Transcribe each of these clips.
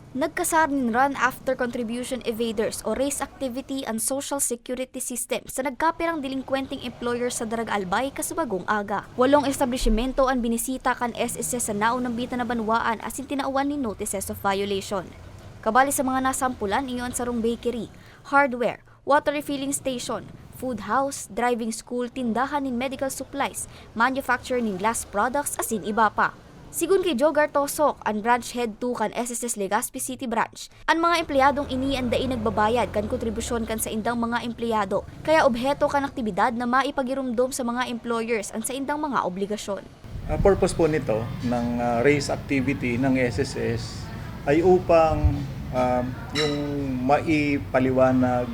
Nagkasarin run after contribution evaders o race activity and social security system sa nagkapirang delinkwenteng employer sa Daraga Albay kasubagong aga. 8 establishmento ang binisita kan SSS sa naunang bita na banwaan asin tinauan ni notices of violation. Kabali sa mga nasampulan iyon sarong bakery, hardware, water refilling station, food house, driving school, tindahan nin medical supplies, manufacture nin glass products asin iba pa. Sigun kay Jogar Tosok, ang branch head 2 kan SSS Legazpi City Branch, ang mga empleyadong inianday nagbabayad kan kontribusyon kan sa indang mga empleyado, kaya obheto kan aktibidad na maipagirumdom sa mga employers ang sa indang mga obligasyon. Purpose po nito ng race activity ng SSS ay upang yung maipaliwanag,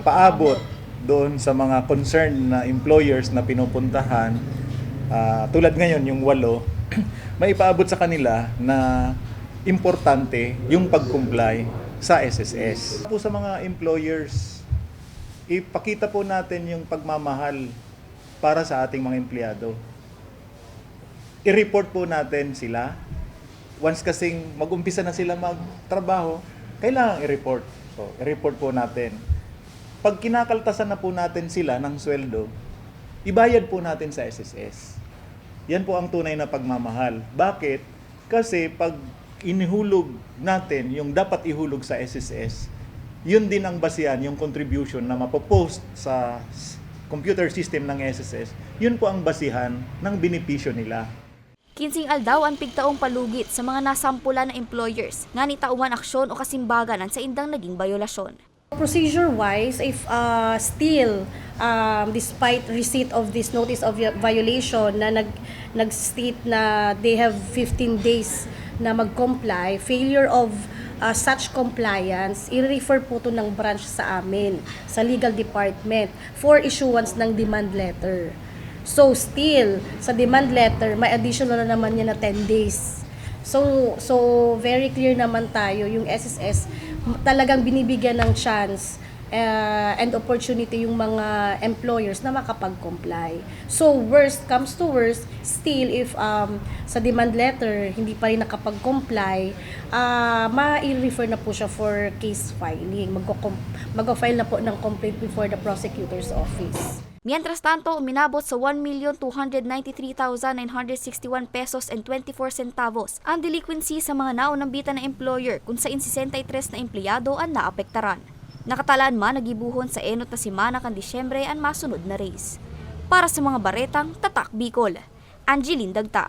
paabot doon sa mga concerned na employers na pinupuntahan. Tulad ngayon yung 8, maipaabot sa kanila na importante yung pag-comply sa SSS. Po sa mga employers, ipakita po natin yung pagmamahal para sa ating mga empleyado. I-report po natin sila. Once kasing mag-umpisa na sila magtrabaho, kailangan i-report. So, i-report po natin. Pag kinakaltasan na po natin sila ng sweldo, ibayad po natin sa SSS. Yan po ang tunay na pagmamahal. Bakit? Kasi pag inihulog natin yung dapat ihulog sa SSS, yun din ang basihan, yung contribution na mapopost sa computer system ng SSS, yun po ang basihan ng benepisyo nila. Kinsing aldaw ang pigtaong palugit sa mga nasampulan na employers nga ni tauman aksyon o kasimbagan sa indang naging bayolasyon. Procedure-wise, if still, despite receipt of this notice of violation na nag-state na they have 15 days na mag-comply, failure of such compliance, i-refer po to ng branch sa amin, sa legal department, for issuance ng demand letter. So still, sa demand letter, may additional na naman yan na 10 days. So very clear naman tayo, yung SSS talagang binibigyan ng chance and opportunity yung mga employers na makapag-comply. So worst comes to worst, still if sa demand letter hindi pa rin nakapag-comply, ma-refer na po siya for case filing. Mag-file na po ng complaint before the prosecutor's office. Mientras tanto, uminabot sa 1,293,961 pesos and 24 centavos ang delinquency sa mga naunang bita na employer kung saan 63 na empleyado ang naapektaran. Nakatalaan man nagibuhon sa enot na simana kan Disyembre ang masunod na race. Para sa mga baretang Tatak Bicol, Angeline Dagta.